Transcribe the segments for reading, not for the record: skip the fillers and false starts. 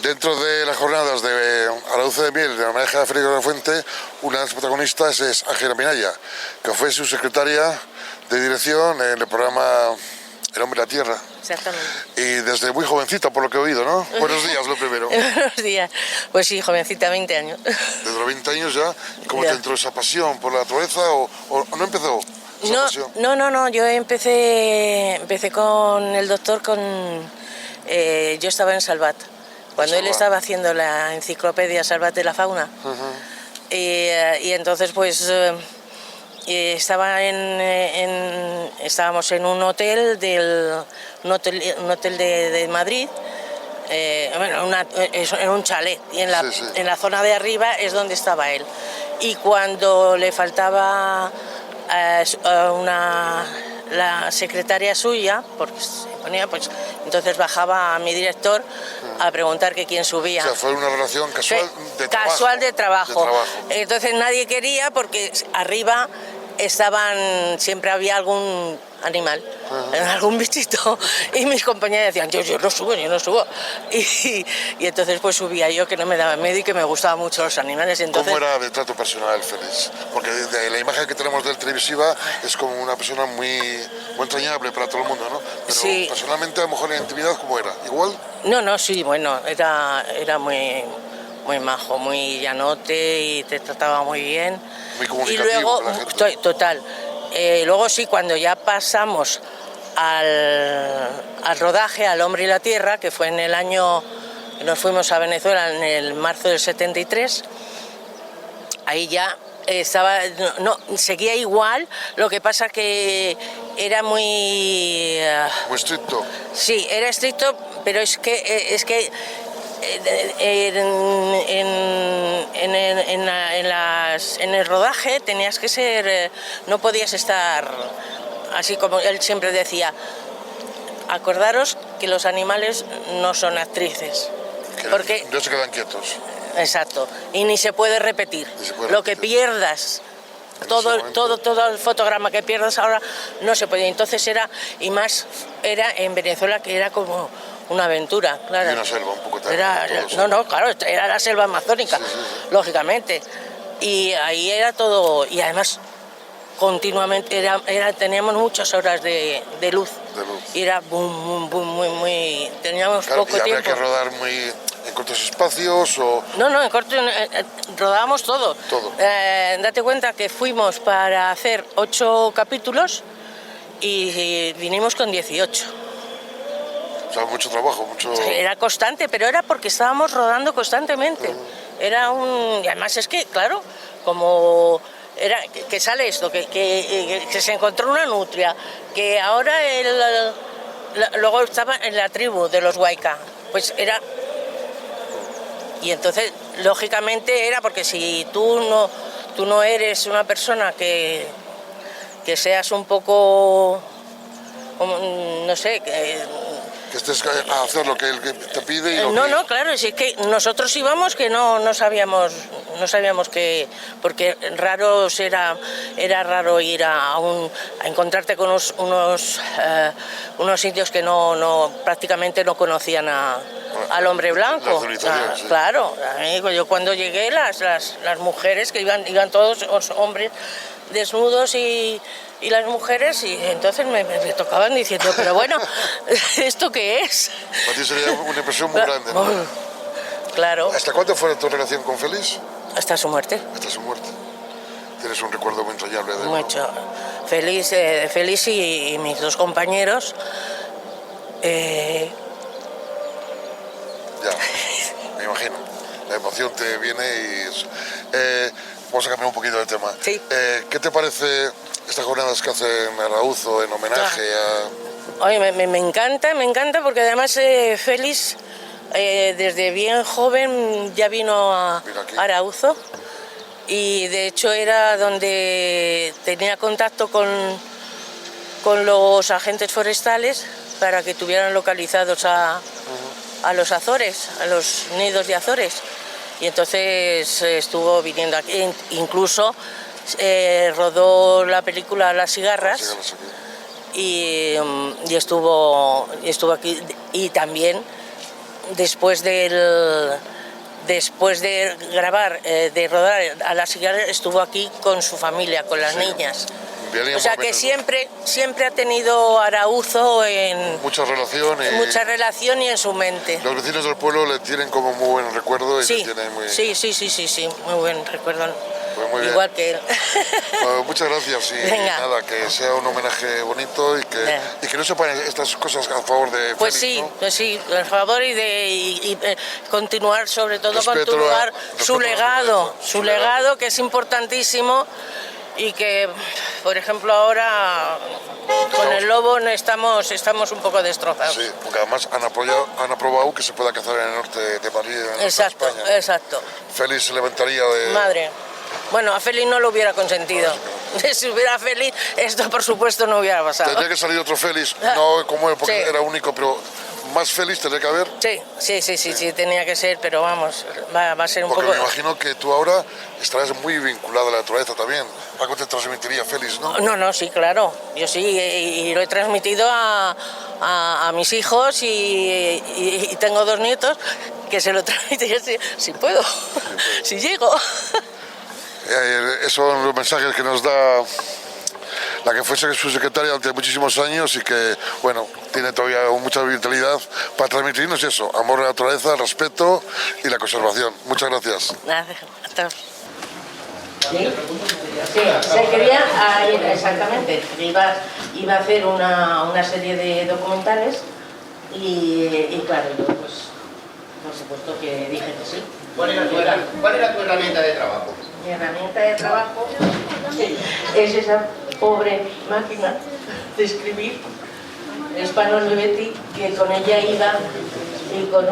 Dentro de las jornadas de Arauzo de Miel, de homenaje a Federico de la Fuente, una de las protagonistas es Ángela Minaya, que fue su secretaria de dirección en el programa El Hombre y la Tierra. Exactamente. Y desde muy jovencita, por lo que he oído, ¿no? Buenos días, lo primero. Buenos días. Pues sí, jovencita, 20 años. Desde los 20 años ya, ¿cómo Ya. te entró esa pasión por la naturaleza o no empezó esa pasión? No, yo empecé con el doctor yo estaba en Salvat, cuando él estaba haciendo la enciclopedia Salvat de la fauna. Y entonces pues estábamos en un hotel de Madrid, en un chalet, y en la zona de arriba es donde estaba él. Y cuando le faltaba la secretaria suya, porque se ponía, pues entonces bajaba a mi director a preguntar que quién subía. O sea, fue una relación casual de trabajo. Casual de trabajo. Entonces nadie quería, porque arriba siempre había algún animal, algún bichito, y mis compañeros decían, yo no subo. Y entonces pues subía yo, que no me daba miedo y que me gustaban mucho los animales. Entonces, ¿cómo era de trato personal Félix? Porque de la imagen que tenemos de él televisiva es como una persona muy entrañable para todo el mundo, ¿no? Pero sí. Personalmente, a lo mejor en intimidad, ¿cómo era? ¿Igual? No, sí, bueno, era muy majo, muy llanote y te trataba muy bien. Muy comunicativo. Y luego, con la gente. total, luego sí, cuando ya pasamos al rodaje, al Hombre y la Tierra, que fue en el año, nos fuimos a Venezuela en el marzo del 73, ahí ya seguía igual, lo que pasa que era muy estricto. Sí, era estricto, pero es que en el rodaje tenías que ser, no podías estar así, como él siempre decía, acordaros que los animales no son actrices, porque no se quedan quietos. Exacto, y ni se puede repetir. Lo que pierdas, todo el fotograma que pierdas ahora no se puede. Entonces era en Venezuela, que era como una aventura, claro. Y una selva un poco también. Claro, era la selva amazónica, lógicamente. Y ahí era todo, y además continuamente teníamos muchas horas de luz. Y era muy teníamos poco tiempo. Había que rodar en cortos espacios o... No, en corto rodábamos todo. Date cuenta que fuimos para hacer 8 capítulos y vinimos con 18. O sea, mucho trabajo, Era constante, pero era porque estábamos rodando constantemente. Y además es que, claro, como era que sale esto, que se encontró una nutria, que ahora luego estaba en la tribu de los Huayca, pues era... Y entonces, lógicamente, era porque si tú no eres una persona que seas un poco, no sé, que estés a hacer lo que él te pide y No, claro, es que nosotros íbamos que no sabíamos que, porque era raro ir a encontrarte con unos indios que prácticamente no conocían al hombre blanco. Claro, yo cuando llegué las mujeres, que iban todos los hombres desnudos y las mujeres, y entonces me tocaban diciendo, pero bueno, ¿esto qué es? Para ti sería una impresión muy grande, ¿no? Claro. ¿Hasta cuándo fue tu relación con Félix? Hasta su muerte. Hasta su muerte. Tienes un recuerdo muy entrañable de él, ¿no? Mucho. Félix y mis 2 compañeros. Ya, me imagino. La emoción te viene y... vamos a cambiar un poquito de tema. Sí. ¿Qué te parece estas jornadas que hacen Arauzo en homenaje a...? Oye, me encanta porque además Félix desde bien joven ya vino a Arauzo, y de hecho era donde tenía contacto con los agentes forestales para que tuvieran localizados a los Azores, a los nidos de Azores. Y entonces estuvo viniendo aquí, incluso rodó la película Las cigarras, y estuvo aquí, y también después de grabar, de rodar a la siguiente, estuvo aquí con su familia, con las niñas. O sea que siempre ha tenido Arauzo en mucha relación y en su mente. Los vecinos del pueblo le tienen como muy buen recuerdo y sí, le tienen muy... Sí, muy buen recuerdo. Pues muy igual bien. que él. Pues muchas gracias y nada, que sea un homenaje bonito y que no sepan estas cosas a favor de pues Félix, sí, ¿no? pues sí, a favor y continuar, sobre todo Continuar su legado, que es importantísimo y que, por ejemplo, ahora con el lobo estamos un poco destrozados. Sí, porque además han aprobado que se pueda cazar en el norte de Madrid, en el norte de España. Exacto. Félix se levantaría de... Madre. Bueno, a Félix no lo hubiera consentido. Si hubiera Félix, esto por supuesto no hubiera pasado. Tendría que salir otro Félix, no como él, porque era único, pero más Félix tendría que haber. Sí, tenía que ser, pero vamos, va a ser un porque poco... me imagino que tú ahora estarás muy vinculado a la naturaleza también. Algo te transmitiría Félix, ¿no? No, sí, claro. Yo sí, y lo he transmitido a mis hijos y tengo 2 nietos que se lo transmiten si puedo, si llego. Esos son los mensajes que nos da la que fue su secretaria durante muchísimos años y que, bueno, tiene todavía mucha vitalidad para transmitirnos eso, amor a la naturaleza, respeto y la conservación. Muchas gracias. Gracias. Sí, se quería, exactamente, iba a hacer una serie de documentales y claro, yo pues por supuesto que dije que sí. ¿Cuál era tu herramienta de trabajo? Mi herramienta de trabajo es esa pobre máquina de escribir, Spanos de Betty, que con ella iba y con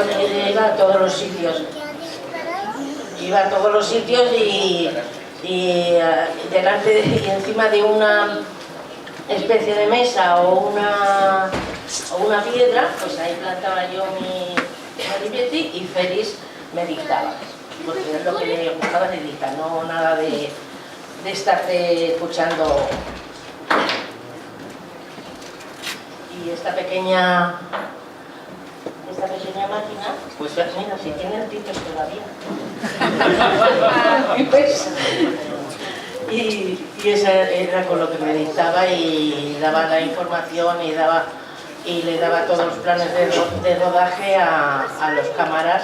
ella iba a todos los sitios. Iba a todos los sitios y delante y encima de una especie de mesa o una piedra, pues ahí plantaba yo mi Betty y Félix me dictaba, porque es lo que le gustaba de dictar, no nada de estarte escuchando. Y esta pequeña máquina, pues mira, si tiene el título todavía. y esa era con lo que me dictaba y daba la información y le daba todos los planes de rodaje a los cámaras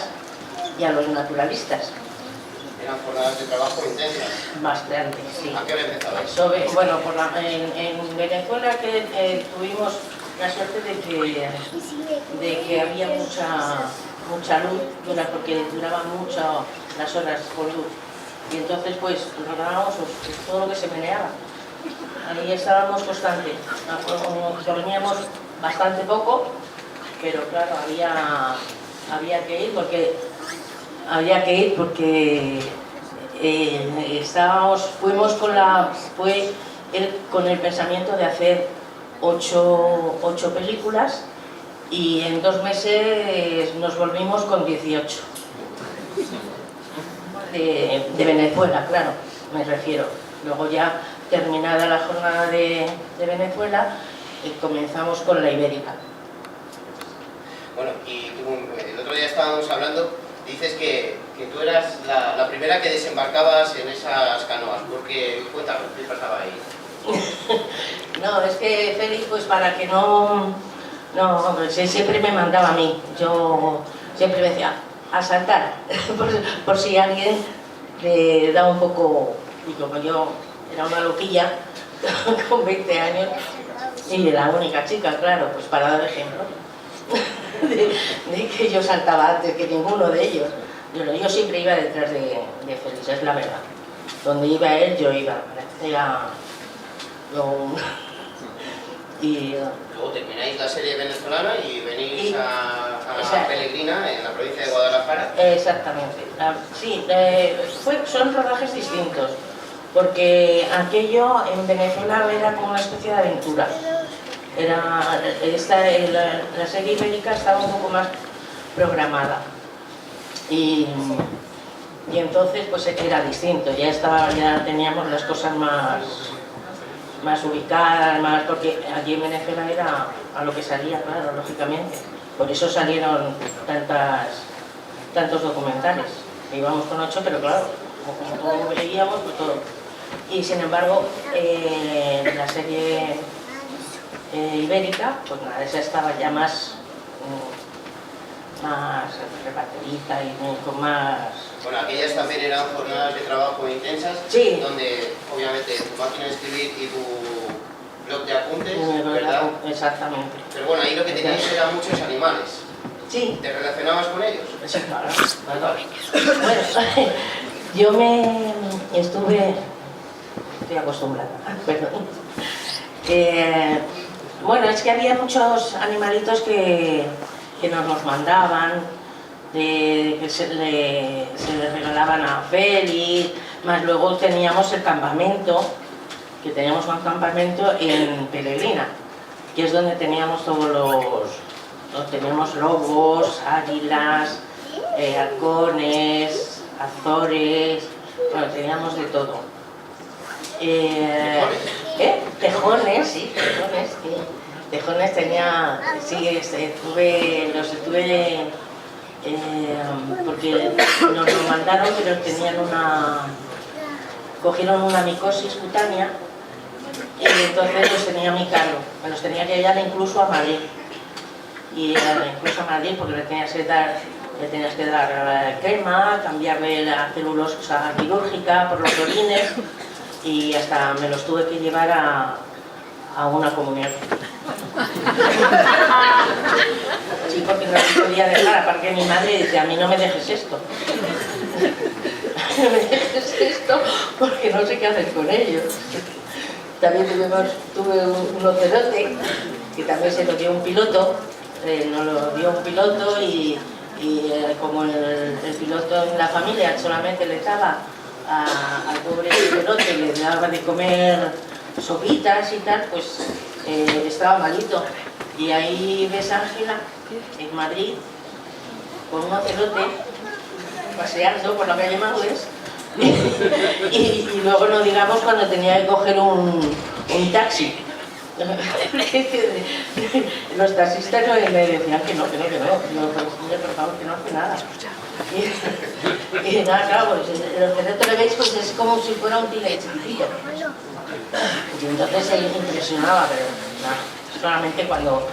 y a los naturalistas. ¿Eran jornadas de trabajo intensas? Bastante, sí. ¿A qué hora empezabais? Bueno, en Venezuela que tuvimos la suerte de que había mucha luz, porque duraban mucho las horas con luz. Y entonces pues rodábamos todo lo que se meneaba. Ahí estábamos constantes. Dormíamos bastante poco, pero claro, había que ir porque fuimos con el pensamiento de hacer 8 películas y en 2 meses nos volvimos con 18 de Venezuela, claro, me refiero. Luego ya terminada la jornada de Venezuela comenzamos con la ibérica. Bueno, y el otro día estábamos hablando, dices que tú eras la primera que desembarcabas en esas canoas, porque cuéntame, ¿qué pasaba ahí? No, es que Félix, pues para que no, pues él siempre me mandaba a mí. Yo siempre me decía, a saltar, por si alguien le da un poco, y como yo era una loquilla, con 20 años, y la única chica, claro, pues para dar ejemplo, de que yo saltaba antes que ninguno de ellos. Yo siempre iba detrás de Félix, es la verdad. Donde iba él, yo iba. Luego termináis la serie venezolana y venís a Pelegrina, en la provincia de Guadalajara. Exactamente. Sí, son rodajes distintos, porque aquello en Venezuela era como una especie de aventura. La serie ibérica estaba un poco más programada y entonces pues era distinto, ya teníamos las cosas más ubicadas, más, porque allí en Venezuela era a lo que salía, claro, lógicamente. Por eso salieron tantos documentales. Íbamos con 8, pero claro, como todo veíamos, pues todo. Y sin embargo, la serie ibérica, pues nada, esa estaba ya más repartidita y con más... Bueno, aquellas también eran jornadas de trabajo intensas, sí, donde obviamente tu máquina de escribir y tu blog de apuntes, ¿verdad? Exactamente. Pero bueno, ahí lo que teníais eran muchos animales. Sí. ¿Te relacionabas con ellos? Sí, claro. Bueno, yo estoy acostumbrada, perdón. Bueno, es que había muchos animalitos que nos los mandaban, que se les regalaban a Félix, más luego teníamos el campamento, que teníamos un campamento en Peregrina, que es donde teníamos todos teníamos lobos, águilas, halcones, azores, bueno, teníamos de todo. Tejones, sí, tejones, sí. Tejones tenía, sí, porque nos lo mandaron, pero cogieron una micosis cutánea y entonces los tenía muy caro, me los tenía que llevar incluso a Madrid. Y incluso a Madrid porque le tenías que dar crema, cambiarle la celulosa quirúrgica por los orines y hasta me los tuve que llevar a una comunión. Sí, porque no los podía dejar, aparte mi madre dice, a mí no me dejes esto. No me dejes esto porque no sé qué hacer con ellos. También tuve un ocelote que también se lo dio un piloto. Nos lo dio un piloto y como el piloto en la familia solamente le daba al pobre piloto, le daba de comer sopitas y tal, pues estaba malito. Y ahí ves a Ángela en Madrid con un ocelote paseando por la calle Maules y luego no digamos cuando tenía que coger un taxi. Los taxistas me decían que no, por favor, que no hace nada. Y nada, claro, pues, el ocelote lo veis, pues es como si fuera un tigre chiquitito. Y entonces se impresionaba, pero nada, solamente cuando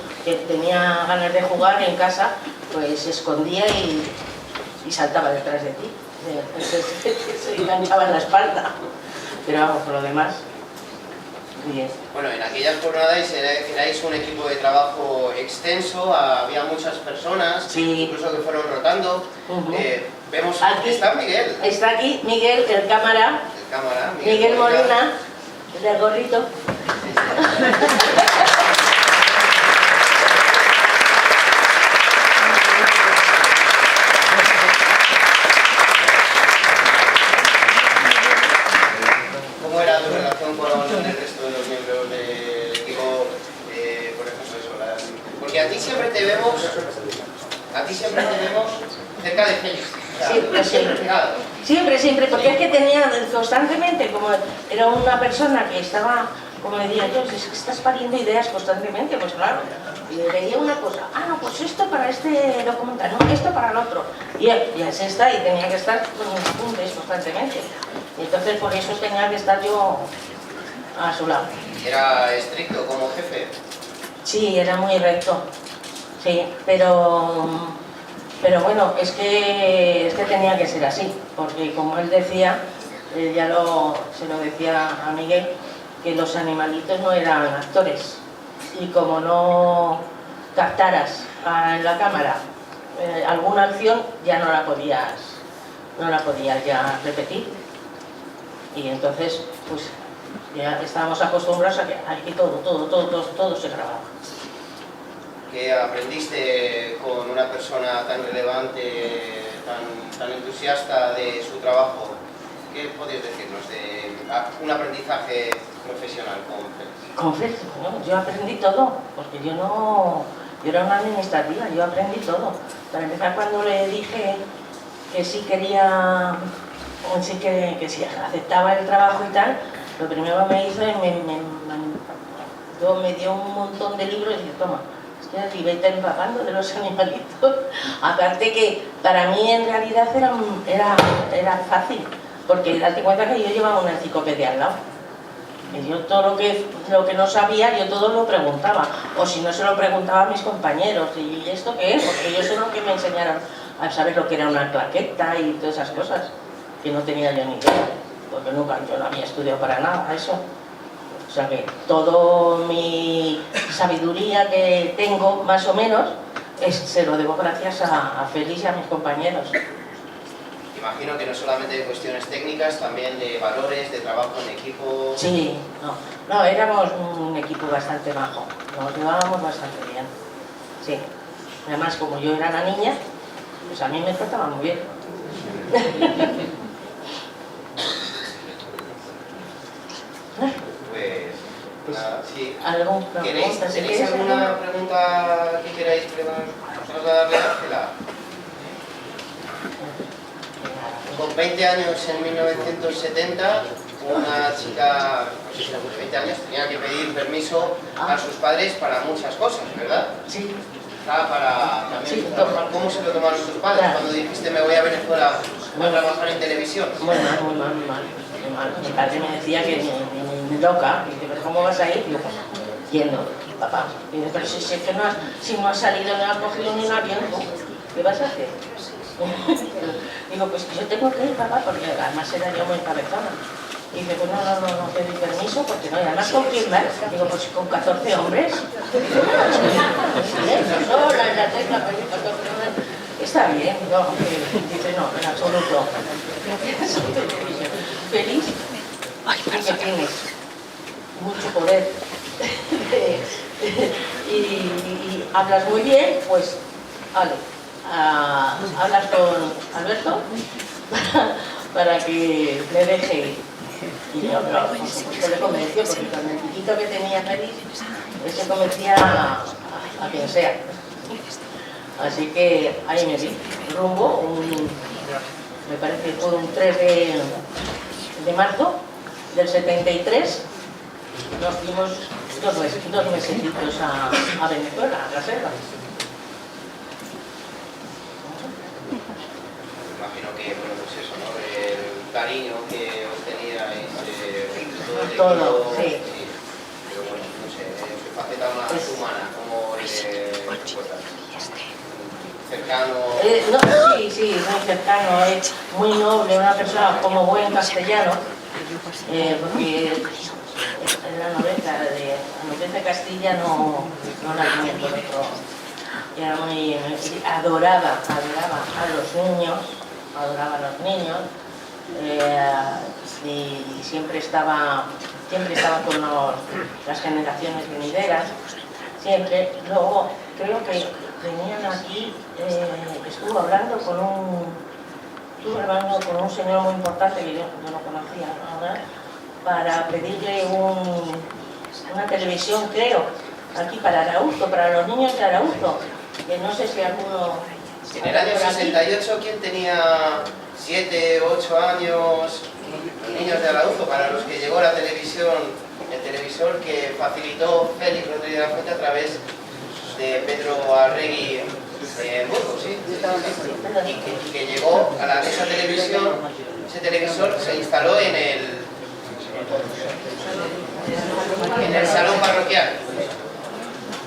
tenía ganas de jugar en casa, pues se escondía y saltaba detrás de ti. Se enganchaba en la espalda. Pero vamos, por lo demás, bien. Bueno, en aquellas jornadas erais un equipo de trabajo extenso, había muchas personas, sí, incluso que fueron rotando. Vemos, aquí está Miguel. Está aquí Miguel, el cámara. Miguel Molina, el del gorrito. ¿Cómo era tu relación con el resto de los miembros del equipo? Por ejemplo, eso, porque a ti siempre te vemos cerca de Félix. Siempre, porque es que tenía constantemente, como era una persona que estaba, como decía yo, es que estás pariendo ideas constantemente, pues claro, y le veía una cosa, no, pues esto para este documental, no, esto para el otro, y así está, y tenía que estar con mis apuntes constantemente, y entonces por eso tenía que estar yo a su lado. ¿Era estricto como jefe? Sí, era muy recto, sí, pero bueno, es que tenía que ser así, porque como él decía, se lo decía a Miguel, que los animalitos no eran actores, y como no captaras en la cámara alguna acción, ya no la podías ya repetir, y entonces pues ya estábamos acostumbrados a que aquí todo se grababa. ¿Qué aprendiste con una persona tan relevante, tan entusiasta de su trabajo? ¿Qué podrías decirnos de un aprendizaje profesional con Félix? Con Félix, bueno, yo aprendí todo, porque yo era una administrativa, yo aprendí todo. Para empezar, cuando le dije que sí quería, que si aceptaba el trabajo y tal, Lo primero que me hizo es me dio un montón de libros y dije, toma, y vete empapando de los animalitos. Aparte que para mí en realidad era fácil, porque date cuenta que yo llevaba una enciclopedia al lado. Y yo todo lo que no sabía, yo todo lo preguntaba. O si no, se lo preguntaba a mis compañeros. ¿Y esto qué es? Porque ellos son los que me enseñaron a saber lo que era una claqueta y todas esas cosas, que no tenía yo ni idea, porque nunca, yo no había estudiado para nada eso. O sea que toda mi sabiduría que tengo, más o menos, se lo debo gracias a Félix y a mis compañeros. Imagino que no solamente de cuestiones técnicas, también de valores, de trabajo en equipo... Sí, no, éramos un equipo bastante majo, nos llevábamos bastante bien, sí. Además, como yo era la niña, pues a mí me trataba muy bien. Pues nada, sí. ¿Tenéis alguna pregunta que queráis trasladarle a Ángela? Con 20 años en 1970, una chica, no sé si era de 20 años, tenía que pedir permiso a sus padres para muchas cosas, ¿verdad? Sí. Para también ¿cómo se lo tomaron tus padres cuando dijiste me voy a Venezuela a trabajar en televisión? Muy mal. Mi padre me decía que ni loca, y dice, pero ¿cómo vas a ir? Y yo, pues, yendo, papá. Y dice, pero si no has salido, no has cogido ni un avión, ¿qué vas a hacer? Digo, pues yo tengo que ir, papá, porque además era yo muy cabezona. Y dice, pues no te doy permiso, porque no, y además con quién vas. Digo, pues con 14 hombres. Sola, en la tecla, con 14 hombres. Está bien, dice, no, en absoluto. Feliz, porque tienes mucho poder y hablas muy bien, pues vale, hablas con Alberto para que me deje ir. Y yo, le convenció, porque con el piquito que tenía Feliz, él se convencía a quien sea. Así que ahí me vi, rumbo, me parece que fue un 3 de marzo del 73, nos fuimos dos mesecitos a Venezuela, a la selva. Imagino que, bueno, pues eso, ¿no? El cariño que os teníais entre todo el equipo, sí. Pero bueno, no sé, su faceta más humana, como cercano... sí, muy cercano, es muy noble, una persona como buen castellano, porque en la nobleza de Castilla no la tenía por otro. Era muy... adoraba a los niños, y siempre estaba con las generaciones venideras, siempre. Luego creo que venían aquí, estuve hablando con un señor muy importante que yo no conocía ahora, para pedirle una televisión, creo, aquí para Arauzo, para los niños de Arauzo, que no sé si alguno... En el año 68, ¿quién tenía 7, 8 años? Los niños de Arauzo, para los que llegó la televisión, el televisor que facilitó Félix Rodríguez de la Fuente a través de Pedro Arregui en Burgos, ¿sí? Y que llegó a esa televisión, ese televisor se instaló en el salón parroquial,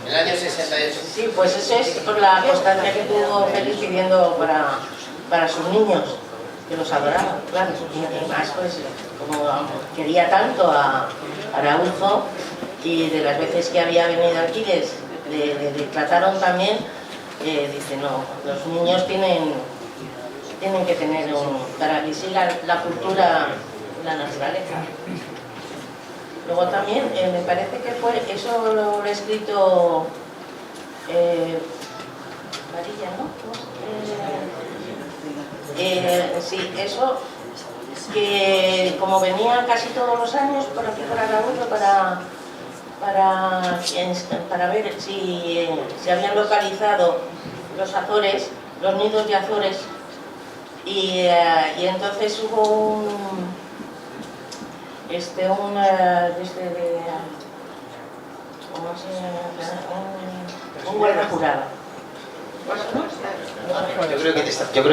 en el año 68. Sí, pues eso es por la constancia que tuvo Félix pidiendo para sus niños, que los adoraban, claro. Y más, pues, como quería tanto a Arauzo, y de las veces que había venido aquí le trataron también, dice, no, los niños tienen que tener para que siga la cultura, la naturaleza. Luego también, me parece que eso lo he escrito Varilla, ¿no? Sí, eso, que como venía casi todos los años por aquí por Arauzo para ver si habían localizado los Azores, los nidos de Azores, y entonces hubo un guardia jurado. Yo creo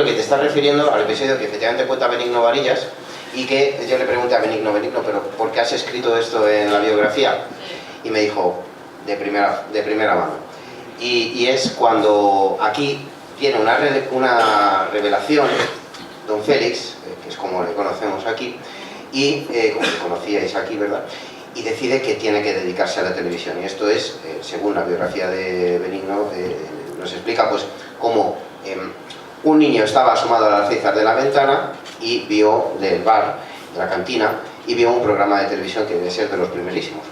que te estás refiriendo al episodio que efectivamente cuenta Benigno Varillas y que yo le pregunté a Benigno, pero ¿por qué has escrito esto en la biografía? Y me dijo, de primera mano. Y es cuando aquí tiene una revelación, don Félix, que es como le conocemos aquí, y como le conocíais aquí, ¿verdad? Y decide que tiene que dedicarse a la televisión. Y esto es, según la biografía de Benigno, nos explica pues cómo un niño estaba asomado a las alféizar de la ventana y vio del bar, de la cantina, y vio un programa de televisión que debe ser de los primerísimos.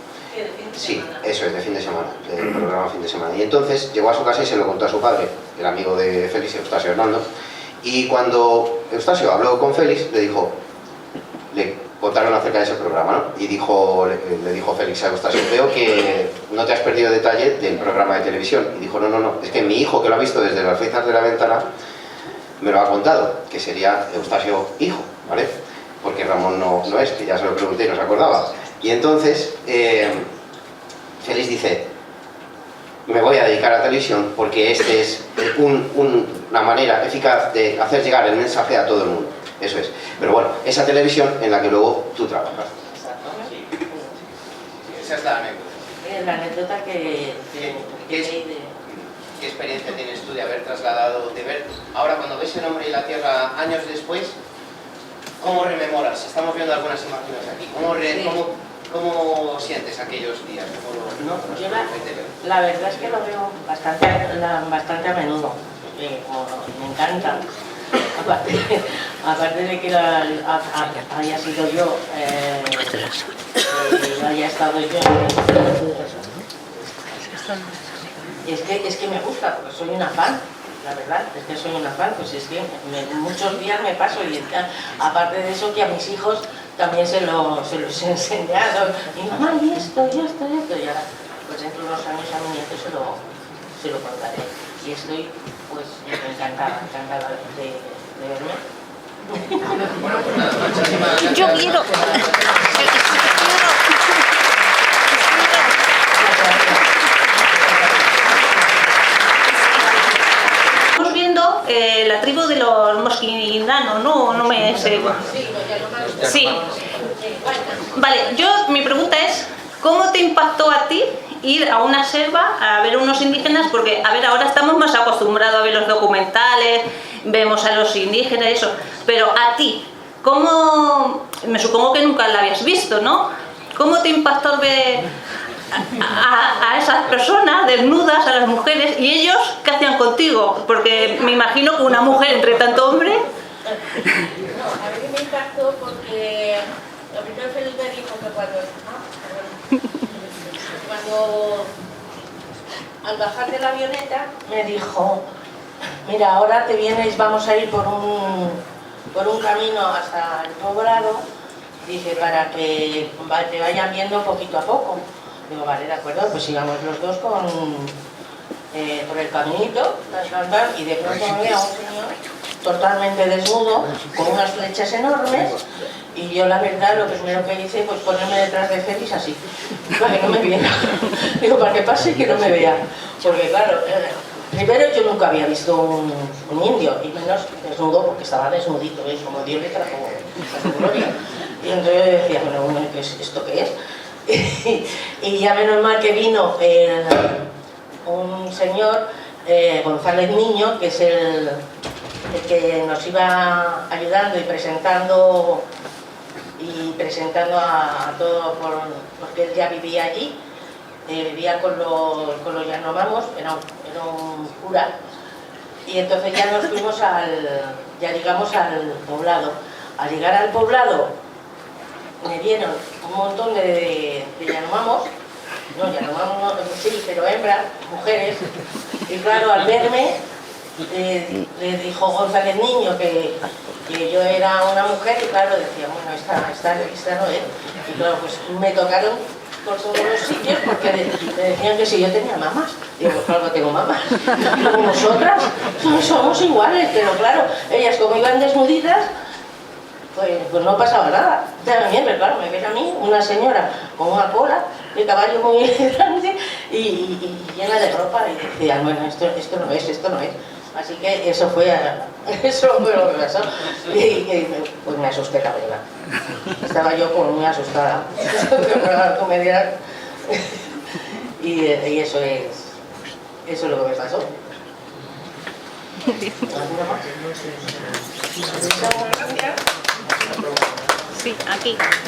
Sí, eso es, de fin de semana, del programa fin de semana. Y entonces llegó a su casa y se lo contó a su padre, el amigo de Félix, Eustasio Hernando. Y cuando Eustasio habló con Félix, le contaron acerca de ese programa, ¿no? Y le dijo Félix a Eustasio, veo que no te has perdido detalle del programa de televisión. Y dijo, no, es que mi hijo, que lo ha visto desde las alféizar de la ventana, me lo ha contado, que sería Eustasio hijo, ¿vale? Porque Ramón no es, que ya se lo pregunté y no se acordaba. Y entonces Félix dice, me voy a dedicar a la televisión porque este es una manera eficaz de hacer llegar el mensaje a todo el mundo. Eso es. Pero bueno, esa televisión en la que luego tú trabajas. Exactamente. Sí. Esa es la anécdota. La anécdota que ¿Qué experiencia tienes tú de haber trasladado, de ver ahora cuando ves El hombre y la tierra años después? ¿Cómo rememoras? Estamos viendo algunas imágenes aquí. ¿Cómo sientes aquellos días? Yo la verdad es que lo veo bastante a menudo. Me encanta. Aparte de que haya sido yo, haya estado yo es que me gusta, porque soy una fan, la verdad, es que soy una fan, pues es que muchos días me paso y aparte de eso que a mis hijos también se los he enseñado, y mamá, y esto, y ahora, pues dentro de unos años a mi nieto se lo contaré, y estoy, pues, encantada de verme. Bueno, pues nada, muchísimas gracias. Yo quiero. Estamos viendo la tribu de los mosquinanos, no me sé. Sí. Vale, mi pregunta es, ¿cómo te impactó a ti ir a una selva a ver a unos indígenas? Porque, a ver, ahora estamos más acostumbrados a ver los documentales, vemos a los indígenas y eso, pero a ti, ¿cómo? Me supongo que nunca la habías visto, ¿no? ¿Cómo te impactó ver a esas personas desnudas, a las mujeres, y ellos qué hacían contigo? Porque me imagino que una mujer entre tanto hombre... No, a mí me impactó porque lo primero Félix me dijo que cuando al bajar de la avioneta me dijo, mira, ahora te vienes, vamos a ir por un camino hasta el poblado, dice, para que te vayan viendo poquito a poco. Digo, vale, de acuerdo, pues íbamos los dos por el caminito, y de pronto me veía a un señor totalmente desnudo, con unas flechas enormes, y yo la verdad lo primero que hice pues ponerme detrás de Félix así, para que no me viera. Digo, para que pase y que no me vea, porque claro, primero yo nunca había visto un indio, y menos desnudo, porque estaba desnudito, ¿ves? Como Dios le trajo a su gloria. Y entonces yo decía, bueno, ¿esto qué es? Y ya menos mal que vino un señor, González Niño, que es el que nos iba ayudando y presentando a todo, porque él ya vivía allí, vivía con los Yanomamos, era un cura, y entonces ya nos fuimos llegamos al poblado. Al llegar al poblado me vieron un montón de Yanomamos, sí, pero hembras, mujeres, y claro, al verme le dijo González Niño que yo era una mujer, y claro, decía, bueno, esta no es. Y claro, pues me tocaron por todos los sitios porque me decían que si yo tenía mamás. Digo, pues claro que tengo mamás. Como nosotras somos iguales, pero claro, ellas como iban desnuditas, Pues no pasaba nada. También, pero claro, me ves a mí, una señora con una cola de caballo muy grande y llena de ropa, y decían, bueno, esto no es, esto no es. Así que eso fue lo que pasó. Y pues me asusté, cabrera. Estaba yo como muy asustada. Tú me dirás. Y eso es lo que me pasó. Sí, aquí tienes.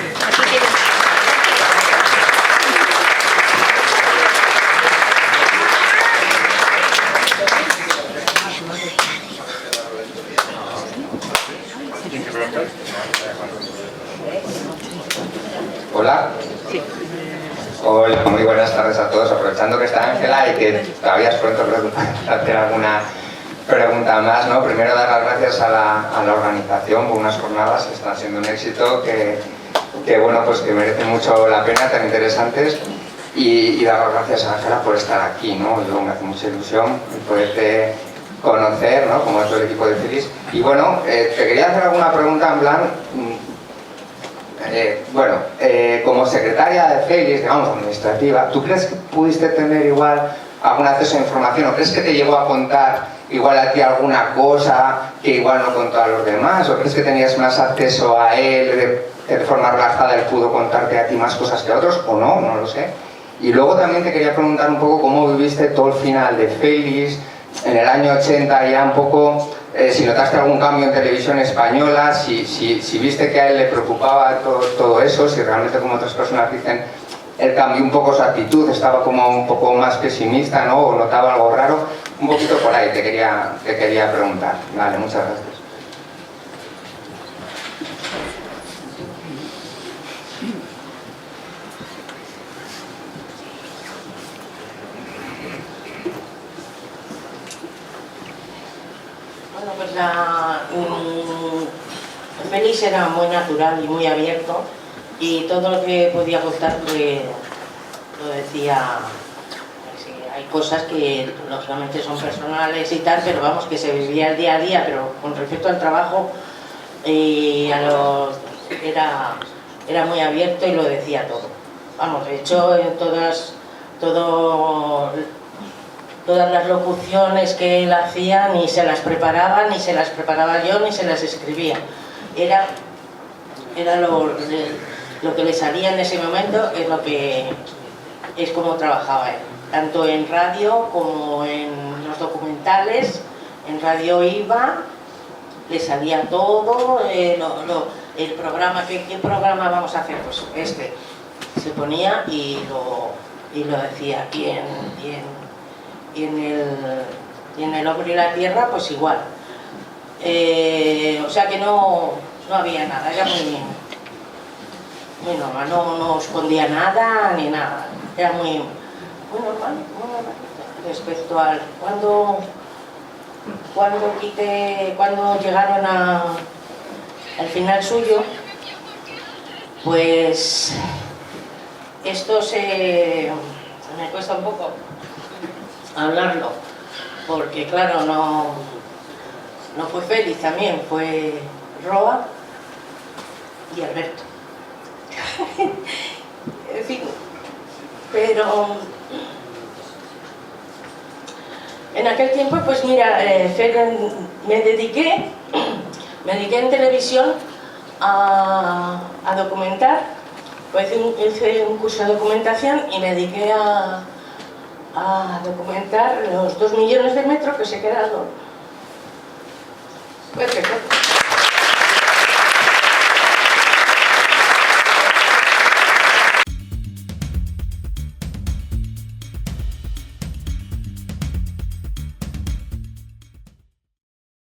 Hola. Sí. Hola, muy buenas tardes a todos. Aprovechando que está Ángela y que todavía es pronto, creo que para hacer alguna pregunta más, ¿no? Primero dar las gracias a la organización por unas jornadas que están siendo un éxito, que bueno, pues que merecen mucho la pena, tan interesantes, y dar las gracias a Ángela por estar aquí, ¿no? Yo me hace mucha ilusión poderte conocer, ¿no? Como todo el equipo de Filis. Y bueno, te quería hacer alguna pregunta en plan, como secretaria de Filis, digamos, administrativa, ¿tú crees que pudiste tener igual algún acceso a información, o crees que te llegó a contar igual a ti alguna cosa que igual no contó a los demás, o crees que tenías más acceso a él, de forma relajada él pudo contarte a ti más cosas que a otros, o no, no lo sé? Y luego también te quería preguntar un poco cómo viviste todo el final de Filis en el año 80, ya un poco, si notaste algún cambio en televisión española, si viste que a él le preocupaba todo eso, si realmente, como otras personas dicen, él cambió un poco su actitud, estaba como un poco más pesimista, ¿no? O notaba algo raro. Un poquito por ahí te quería preguntar. Vale, muchas gracias. Bueno, pues Félix era muy natural y muy abierto, y todo lo que podía contar pues lo decía. Sí, hay cosas que lógicamente son personales y tal, pero vamos, que se vivía el día a día, pero con respecto al trabajo era muy abierto y lo decía todo. Vamos, de hecho, en todas las locuciones que él hacía ni se las preparaba, ni se las preparaba yo, ni se las escribía. Era lo que le salía en ese momento, es como trabajaba él, tanto en radio como en los documentales. En radio iba, le salía todo, el programa, ¿qué programa vamos a hacer? Pues este, se ponía y lo decía. Y en El hombre y la tierra pues igual. O sea que no había nada, era muy normal, no escondía nada ni nada, era muy normal, muy normal. Respecto al cuando llegaron al final suyo, pues esto me cuesta un poco hablarlo, porque claro, no fue Félix, también fue Roa y Alberto. En fin, pero en aquel tiempo, pues mira, me dediqué en televisión a documentar, pues hice un curso de documentación y me dediqué a documentar los 2 millones de metros que se quedaron. Perfecto.